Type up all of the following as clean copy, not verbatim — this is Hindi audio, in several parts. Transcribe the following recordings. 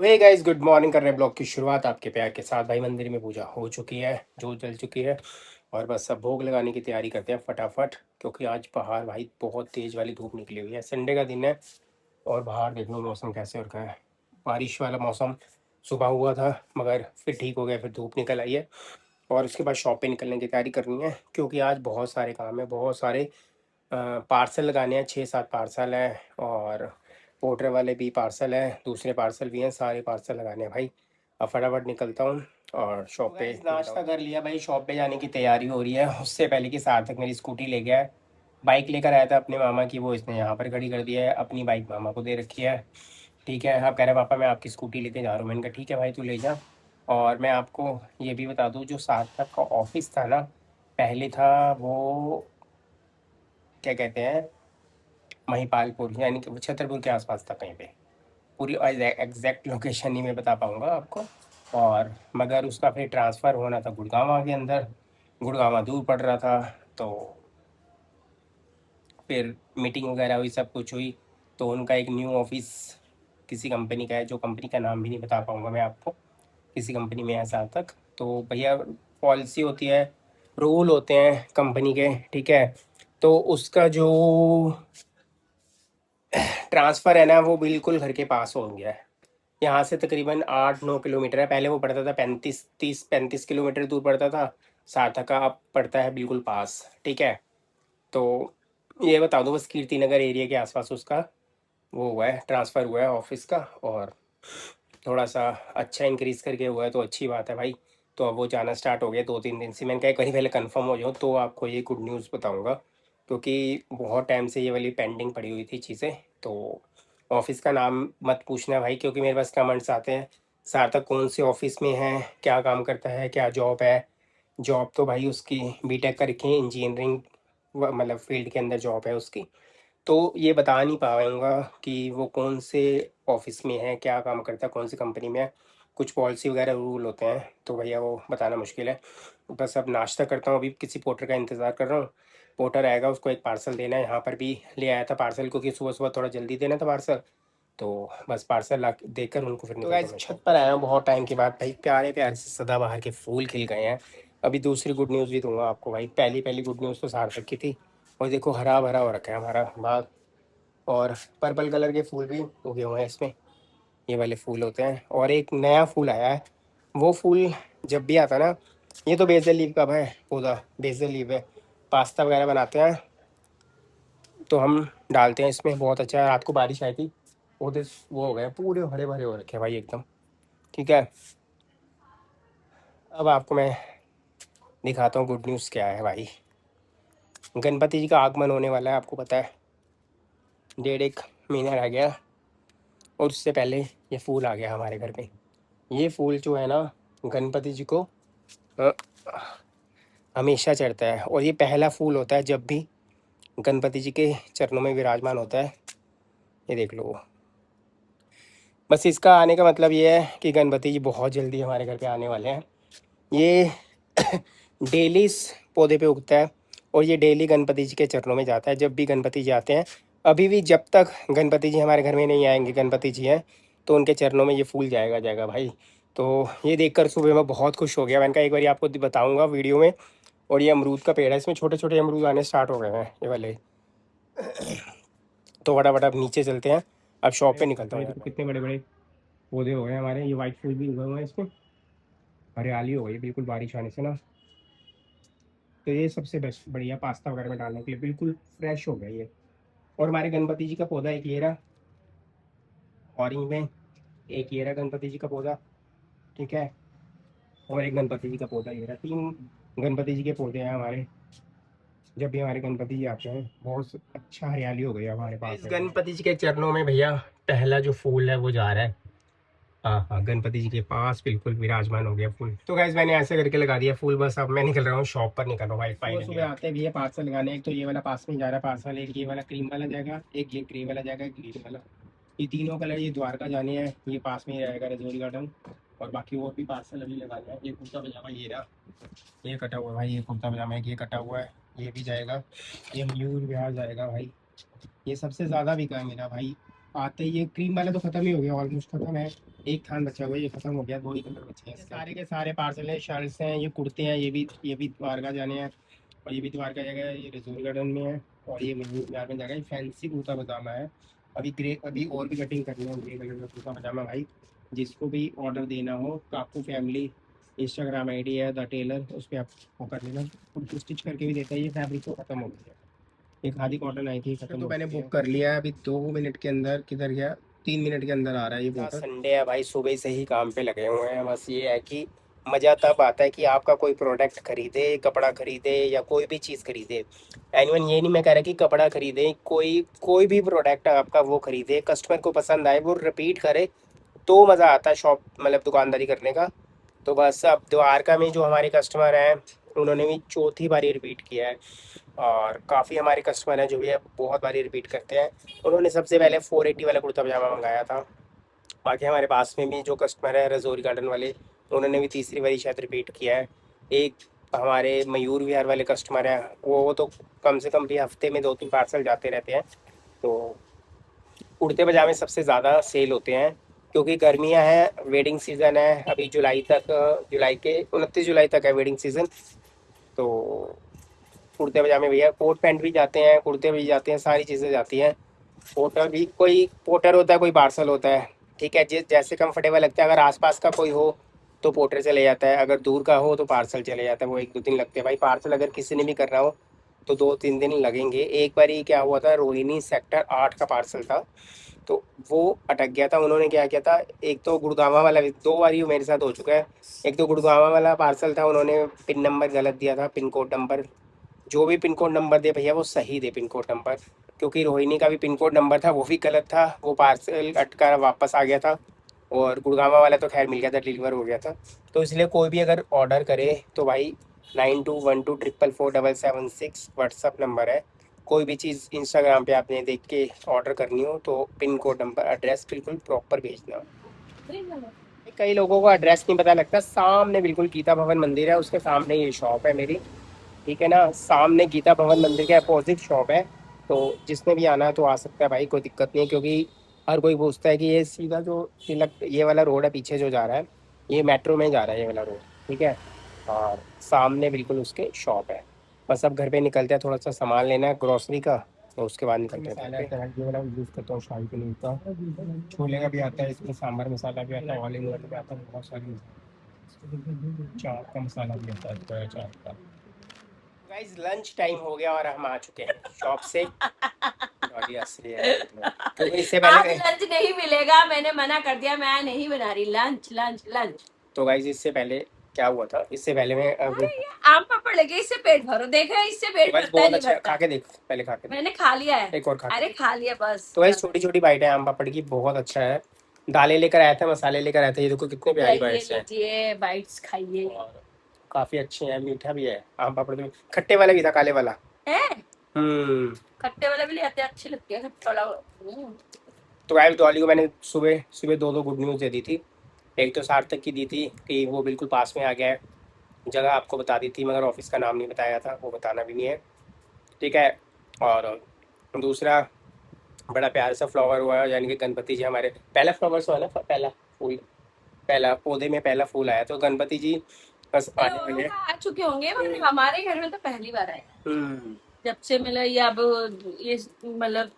वे गाइस गुड मॉर्निंग कर रहे हैं ब्लॉग की शुरुआत आपके प्यार के साथ। भाई मंदिर में पूजा हो चुकी है, जोत जल चुकी है और बस सब भोग लगाने की तैयारी करते हैं फटाफट, क्योंकि आज बाहर भाई बहुत तेज़ वाली धूप निकली हुई है। संडे का दिन है और बाहर देख लो मौसम कैसे हो रखा है। बारिश वाला मौसम सुबह हुआ था मगर फिर ठीक हो गया, फिर धूप निकल आई है और उसके बाद शॉप पे निकलने की तैयारी करनी है, क्योंकि आज बहुत सारे काम है, बहुत सारे पार्सल लगाने हैं। 6-7 पार्सल हैं और पोर्टर वाले भी पार्सल हैं, दूसरे पार्सल भी हैं, सारे पार्सल लगाने हैं भाई। अब फटाफट निकलता हूँ और शॉप पे नाश्ता कर लिया भाई, शॉप पे जाने की तैयारी हो रही है। उससे पहले कि सार्थक मेरी स्कूटी ले गया है, बाइक लेकर आया था अपने मामा की, वो इसने यहाँ पर खड़ी कर दिया है, अपनी बाइक मामा को दे रखी है। ठीक है, आप कह रहे पापा मैं आपकी स्कूटी लेते जा रहा हूँ, मैंने कहा ठीक है भाई तू ले जा। और मैं आपको ये भी बता दूँ, जो सार्थक का ऑफिस था ना, पहले था वो क्या कहते हैं महिपालपुर, यानी कि वो छतरपुर के आसपास था कहीं पे। पूरी एग्जैक्ट लोकेशन नहीं मैं बता पाऊँगा आपको। और मगर उसका फिर ट्रांसफ़र होना था गुड़गांव के अंदर, गुड़गांव दूर पड़ रहा था। तो फिर मीटिंग वगैरह हुई, सब कुछ हुई, तो उनका एक न्यू ऑफिस किसी कंपनी का है, जो कंपनी का नाम भी नहीं बता पाऊँगा मैं आपको, किसी कंपनी में है साल तक। तो भैया पॉलिसी होती है, रूल होते हैं कंपनी के, ठीक है। तो उसका जो ट्रांसफ़र है ना, वो बिल्कुल घर के पास हो गया है। यहाँ से तकरीबन 8-9 किलोमीटर है, पहले वो पड़ता था 35-30-35 किलोमीटर दूर पड़ता था सार्थक का, अब पड़ता है बिल्कुल पास, ठीक है। तो ये बता दो बस, कीर्ति नगर एरिया के आसपास उसका वो हुआ है, ट्रांसफ़र हुआ है ऑफिस का, और थोड़ा सा अच्छा इंक्रीज़ करके हुआ है, तो अच्छी बात है भाई। तो अब वो जाना स्टार्ट हो गया 2-3 दिन से। मैंने कहा एक बारी पहले कंफर्म हो जाऊँ तो आपको ये गुड न्यूज़ बताऊँगा, क्योंकि बहुत टाइम से ये वाली पेंडिंग पड़ी हुई थी चीज़ें। तो ऑफिस का नाम मत पूछना भाई, क्योंकि मेरे पास कमेंट्स आते हैं सार्थक कौन से ऑफिस में है, क्या काम करता है, क्या जॉब है। जॉब तो भाई उसकी बीटेक करके इंजीनियरिंग मतलब फील्ड के अंदर जॉब है उसकी। तो ये बता नहीं पाऊँगा कि वो कौन से ऑफिस में है, क्या काम करता है, कौन सी कंपनी में है। कुछ पॉलिसी वगैरह रूल होते हैं, तो भैया वो बताना मुश्किल है। बस अब नाश्ता करता हूँ, अभी किसी पोर्टर का इंतज़ार कर रहा हूँ। पोर्टर आएगा, उसको एक पार्सल देना है, यहाँ पर भी ले आया था पार्सल, क्योंकि सुबह सुबह थोड़ा जल्दी देना था पार्सल। तो बस पार्सल ला देकर उनको फिर तो गाइस छत पर आया हूँ बहुत टाइम के बाद भाई, प्यारे प्यारे से सदाबहार के फूल खिल गए हैं। अभी दूसरी गुड न्यूज़ भी दूंगा आपको भाई, पहली पहली गुड न्यूज़ तो सार्थक की थी। और देखो हरा भरा हो रखा है हमारा बाग, और पर्पल कलर के फूल भी उगे हुए हैं इसमें, ये वाले फूल होते हैं। और एक नया फूल आया है, वो फूल जब भी आता है ना, ये तो बेसल लीव का है पौधा, बेसल लीव है। पास्ता वगैरह बनाते हैं तो हम डालते हैं इसमें, बहुत अच्छा है। रात को बारिश आई थी, पौधे वो हो गए पूरे हरे भरे हो रखे हैं भाई एकदम, ठीक है। अब आपको मैं दिखाता हूँ गुड न्यूज़ क्या है भाई। गणपति जी का आगमन होने वाला है, आपको पता है, 1.5 महीना रह गया, और उससे पहले ये फूल आ गया हमारे घर पे। ये फूल जो है ना, गणपति जी को अ, हमेशा चढ़ता है, और ये पहला फूल होता है जब भी गणपति जी के चरणों में विराजमान होता है। ये देख लो, बस इसका आने का मतलब ये है कि गणपति जी बहुत जल्दी हमारे घर पे आने वाले हैं। ये डेली इस पौधे पे उगता है, और ये डेली गणपति जी के चरणों में जाता है जब भी गणपति जी आते हैं। अभी भी जब तक गणपति जी हमारे घर में नहीं आएंगे, गणपति जी हैं, तो उनके चरणों में ये फूल जाएगा जाएगा भाई। तो ये देखकर सुबह मैं बहुत खुश हो गया, मैंने कहा एक बार आपको बताऊंगा वीडियो में। और ये अमरूद का पेड़ है, इसमें छोटे छोटे अमरूद आने स्टार्ट हो गए हैं ये वाले। तो फटाफट अब नीचे चलते हैं, अब शॉप पे निकलता हूँ। देखो कितने बड़े बड़े पौधे हो गए हमारे, ये वाइट फूल भी उगे हुए हैं इसमें, हरियाली हो गई बिल्कुल बारिश आने से ना। तो ये सबसे बेस्ट बढ़िया पास्ता वगैरह में डालने के लिए बिल्कुल फ्रेश हो गया ये। और हमारे गणपति जी का पौधा एक ये रहा ऑरेंज में, एक ये रहा गणपति जी का पौधा, ठीक है। और एक गणपति जी का पौधा ये रहा, 3 गणपति जी के पौधे हैं हमारे। जब भी हमारे गणपति जी आते हैं बहुत अच्छा हरियाली हो गई है हमारे पास। इस गणपति जी के चरणों में भैया पहला जो फूल है वो जा रहा है। हाँ हाँ, गणपति जी के पास बिल्कुल विराजमान हो गया फूल। तो गैस मैंने ऐसे करके लगा दिया फूल, बस अब मैं निकल रहा हूँ शॉप पर, निकल रहा हूँ भाई। फाइनली सुबह आते भी है पार्सल लगाने, एक तो ये वाला पास में जा रहा है पार्सल, एक ये वाला क्रीम वाला जाएगा, एक ये ग्रे वाला जाएगा, एक ग्रीन वाला। ये तीनों कलर ये द्वारका जाने हैं, ये पास में ही रहेगा रजौरी गार्डन। और बाकी और भी पार्सल अभी लगाना है। ये कुर्ता पजामा ये रहा, ये कटा हुआ है भाई, ये कुर्ता पजामा है, ये कटा हुआ है, ये भी जाएगा। ये मयूर विहार जाएगा भाई, ये सबसे ज़्यादा बिका है मेरा भाई। आते ही ये क्रीम वाला तो खत्म ही हो गया, ऑलमोस्ट खत्म है। एक थान बचा हुआ है, ये खत्म हो गया, दो ही कलर बचे हैं। सारे के सारे पार्सल है, शर्ट्स हैं, ये कुर्ते हैं, ये भी द्वारका जाने हैं। और ये भी द्वारका जगह है, ये रिजोर्ट गार्डन में है। और ये महबूब बाजार में जगह है, फैंसी कुर्ता पजामा है। अभी और भी कटिंग करनी है ग्रे कलर का कुर्ता पजामा भाई। जिसको भी ऑर्डर देना हो, काकू फैमिली इंस्टाग्राम आईडी है द टेलर, उस पर आप वो कर लेना। खुद स्टिच करके भी देता है, ये फैब्रिक तो खत्म हो गया है। एक खादी कॉटन आई थी, खत्म तो मैंने बुक कर लिया है। अभी 2 मिनट के अंदर, किधर गया, 3 मिनट के अंदर आ रहा है ये बोतल। संडे है भाई, सुबह से ही काम पे लगे हुए हैं। बस ये है कि मज़ा तब आता है कि आपका कोई प्रोडक्ट खरीदे, कपड़ा खरीदे या कोई भी चीज़ खरीदे। एनीवन, ये नहीं मैं कह रहा कि कपड़ा खरीदे, कोई कोई भी प्रोडक्ट आपका वो खरीदे, कस्टमर को पसंद आए, वो रिपीट करे, तो मज़ा आता है शॉप मतलब दुकानदारी करने का। तो बस अब द्वारका में जो हमारे कस्टमर हैं, उन्होंने भी चौथी बारी रिपीट किया है। और काफ़ी हमारे कस्टमर हैं जो भी है बहुत बारी रिपीट करते हैं। उन्होंने सबसे पहले 480 वाला कुर्ता पजामा मंगाया था। बाकी हमारे पास में भी जो कस्टमर है रजौरी गार्डन वाले, उन्होंने भी तीसरी बारी शायद रिपीट किया है। एक हमारे मयूर विहार वाले कस्टमर हैं, वो तो कम से कम भी हफ्ते में 2-3 पार्सल जाते रहते हैं। तो कुर्ते पजामे सबसे ज़्यादा सेल होते हैं, क्योंकि गर्मियां हैं, वेडिंग सीज़न है अभी जुलाई तक, जुलाई के 29 जुलाई तक है वेडिंग सीज़न। तो कुर्ते पजामे भैया, कोट पैंट भी जाते हैं, कुर्ते भी जाते हैं, सारी चीज़ें जाती हैं। पोर्टर भी, कोई पोर्टर होता है, कोई पार्सल होता है। ठीक है, जिस जैसे कंफर्टेबल लगता है। अगर आसपास का कोई हो तो पोर्टर चले जाता है, अगर दूर का हो तो पार्सल चले जाता है। वो 1-2 दिन लगते हैं भाई। पार्सल अगर किसी ने भी करना हो तो 2-3 दिन लगेंगे। एक बार ही क्या हुआ था, रोहिणी सेक्टर 8 का पार्सल था, तो वो अटक गया था। उन्होंने क्या किया था, एक तो गुड़गांवा वाला भी 2 बार मेरे साथ हो चुका है। एक तो गुड़गांवा वाला पार्सल था, उन्होंने पिन नंबर गलत दिया था, पिन कोड नंबर। जो भी पिन कोड नंबर दे भैया वो सही दे पिन कोड नंबर, क्योंकि रोहिणी का भी पिन कोड नंबर था, वो भी गलत था। वो पार्सल अटका वापस आ गया था। और गुड़गांवा वाला तो खैर मिल गया था, डिलीवर हो गया था। तो इसलिए कोई भी अगर ऑर्डर करे तो भाई 9212444776 व्हाट्सअप नंबर है। कोई भी चीज़ इंस्टाग्राम पे आपने देख के ऑर्डर करनी हो तो पिन कोड नंबर एड्रेस बिल्कुल प्रॉपर भेजना। कई लोगों को एड्रेस नहीं पता लगता। सामने बिल्कुल गीता भवन मंदिर है, उसके सामने ये शॉप है मेरी। ठीक है ना, सामने गीता भवन मंदिर के अपोजिट शॉप है। तो जिसने भी आना है तो आ सकता है भाई, कोई दिक्कत नहीं है। क्योंकि हर कोई पूछता है कि ये सीधा जो तिलक ये वाला रोड है पीछे जो जा रहा है, ये मेट्रो में जा रहा है ये वाला रोड। ठीक है, और सामने बिल्कुल उसके शॉप है। बस अब घर पे निकलते हैं, थोड़ा सा सामान लेना है ग्रॉसरी का, तो उसके बाद निकलते हैं। मसाला ये वाला यूज़ करता हूँ शाही पनीर का। छोले का भी आता है इसमें, सांभर मसाला भी आता है, ऑल इन वन भी आता है, बहुत सारी चाट का मसाला भी आता है, चाट का। गाइस लंच टाइम हो गया और हम आ चुके हैं शॉप से। और ये असली है, क्योंकि इससे आज पहले लंच नहीं मिलेगा, मैंने मना कर दिया, मैं नहीं बना रही लंच लंच लंच। तो गाइस इससे पहले क्या हुआ था, इससे पहले मैं अरे ये आम पापड़ लगे, इससे पेट भरो, देखा इससे पेट गाइस भरता है बहुत नहीं अच्छा भरता। खा के देख, पहले खा के देख। मैंने खा लिया है। एक और खा के अरे देख। खा लिया बस। तो गाइस छोटी छोटी बाइट है आम पापड़ की, बहुत अच्छा है। दालें लेकर आया था, मसाले लेकर आया था, ये देखो कितनी प्यारी ये बाइट्स हैं। लीजिए बाइट्स खाइए। और काफी अच्छे हैं, मीठा भी है आम पापड़ में। खट्टे वाला भी था, काले वाला। है हम्म। खट्टे वाले भी ले आते हैं, अच्छे लगते हैं खट्टा वाला। तो गाइस डॉली को मैंने सुबह सुबह दो गुड न्यूज़ दे दी थी। एक तो सार्थक की दी थी कि वो बिल्कुल पास में आ गया है। जगह आपको बता दी थी, मगर ऑफिस का नाम नहीं बताया था, वो बताना भी नहीं है। ठीक है। और दूसरा, बड़ा प्यार सा फ्लावर हुआ है, यानी कि गणपति जी हमारे पहला फ्लावर्स हुआ ना, पहला फूल, पहला पौधे में पहला फूल आया, तो गणपति जी बस कई आने औरों वाले हैं। का आ चुके होंगे, मगर हमारे घर में तो पहली बार आया। हम्म। जब से मतलब ये अब ये मतलब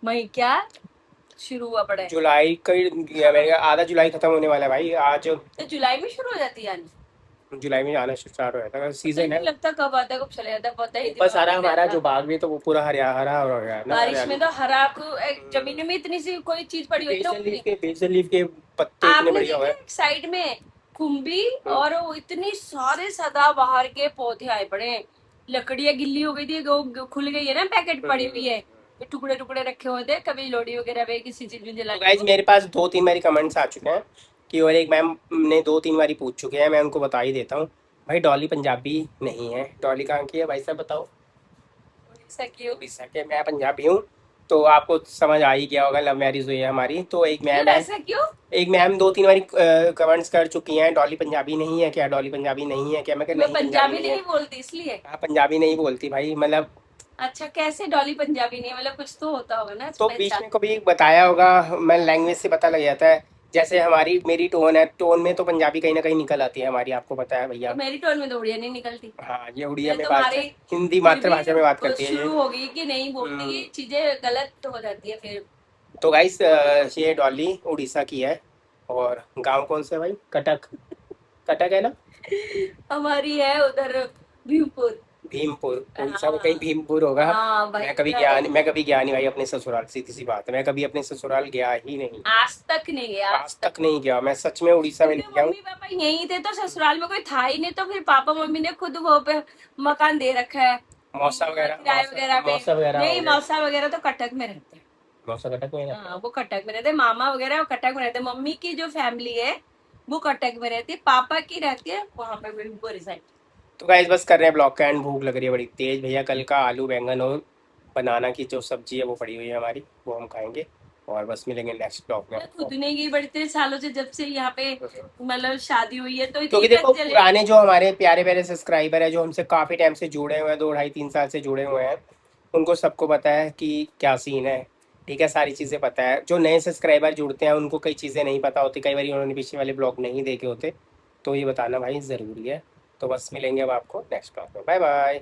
मई क्या शुरू हुआ पड़ा है, जुलाई का मेरे आधा जुलाई खत्म होने वाला है भाई आज। तो जुलाई में शुरू हो जाती है यानी। जुलाई में आना स्टार्ट हो जाता है, पता ही सीजन नहीं है। लगता कब आता है कब चले जाता है, पता ही ऊपर दिमाग सारा नहीं हमारा रहता। जो बाग भी है तो वो पूरा हरा हरा हो गया है ना, बारिश हरियाली। में तो हरा को जमीन में इतनी सी कोई चीज पड़ी हुई तो बेसल लीफ के पत्ते इतने आपने बढ़िया देखा हुए एक साइड में खुम्बी, हैं। और वो इतनी सारे सदाबहार के पौधे आए पड़े हैं। लकड़ियां गिल्ली हो गई थी, वो खुल गई है ना, पैकेट पड़ी हुई है, ये टुकड़े टुकड़े रखे हुए थे, कभी लोड़ी वगैरह पे किसी चीज में तो जलाने गाइज को। मेरे पास 2-3 बारी कमेंट्स आ चुके हैं कि, और एक मैम ने 2-3 बारी पूछ चुके हैं, मैं उनको बता ही देता हूँ। भाई डॉली पंजाबी नहीं है। डॉली कहाँ की है भाई साहब बताओ। ऐसा क्यों? उड़ीसा के, मैं पंजाबी हूँ। तो आपको समझ आ ही गया होगा, लव मैरिज हुई है हमारी। तो एक क्यों मैम है, ऐसा क्यों? एक मैम 2-3 बारी कमेंट्स कर चुकी हैं, डॉली पंजाबी नहीं है क्या, डॉली पंजाबी नहीं है क्या। मैं कहा मैं नहीं, पंजाबी पंजाबी नहीं है। नहीं बोलती इसलिए। हाँ पंजाबी नहीं बोलती भाई, मतलब अच्छा, कैसे डॉली पंजाबी नहीं है? मतलब कुछ तो होता होगा ना तो बीच पहचान। में कभी बताया होगा, मैं लैंग्वेज से पता लग जाता है। जैसे हमारी मेरी टोन है, टोन में तो पंजाबी कहीं ना कहीं निकल आती है हमारी, आपको पता है तो भैया। मेरी टोन में तो उड़िया नहीं निकलती। हाँ, ये उड़िया ये में बात तुम्हारी हिंदी फिर भी मातृभाषा में बात करती है ये। शुरू हो गई कि नहीं बोलती, हम्म, ये चीजें गलत हो जाती है फिर। तो गाइस ये डॉली उड़ीसा की है। और गांव कौन सा है भाई? कटक। कटक है ना? हमारी है उधर भीमपुर। भीमपुर। उड़ीसा में कहीं हाँ। भीमपुर होगा। हाँ भाई पूरा मैं कभी गया नहीं भाई अपने ससुराल, सीधी सी बात है, मैं कभी अपने ससुराल गया ही नहीं। आज तक नहीं गया, आज आज तक। तक नहीं गया मैं, सच में उड़ीसा में क्योंकि नहीं गया हूँ। मम्मी पापा यहीं थे तो ससुराल में कोई था ही नहीं, तो फिर पापा मम्मी ने खुद वो पे मकान दे रखा है। मौसा वगैरह, किराए वगैरह पे। मौसा वगैरह नहीं, हो गए। मौसा वगैरह तो कटक में रहते हैं। मौसा कटक में रहते हाँ, हैं। वो कटक में रहते हैं, मामा वगैरह वो कटक में रहते हैं। मम्मी की जो फैमिली है वो कटक में रहती है, पापा की रहती है वहां पे बिल्कुल साइड। तो गाइस बस कर रहे हैं ब्लॉग का एंड, भूख लग रही है बड़ी तेज भैया। कल का आलू बैंगन और बनाना की जो सब्जी है वो पड़ी हुई है हमारी, वो हम खाएंगे। और बस मिलेंगे नेक्स्ट ब्लॉग में मैं आपको। खुद नहीं गई बड़े इतने सालों से, जब से यहाँ पे मतलब शादी हुई है, तो क्योंकि यही देखो, चले। पुराने जो हमारे प्यारे प्यारे सब्सक्राइबर है जो हमसे काफ़ी टाइम से जुड़े हुए हैं, 2 ढाई 3 साल से जुड़े हुए हैं, उनको सबको पता है कि क्या सीन है। ठीक है, सारी चीज़ें पता है। जो नए सब्सक्राइबर जुड़ते हैं उनको कई चीज़ें नहीं पता होती, कई बार उन्होंने पीछे वाले ब्लॉग नहीं देखे होते। तो ये बताना भाई ज़रूरी है। तो बस मिलेंगे अब आपको नेक्स्ट ब्लॉग में, बाय बाय।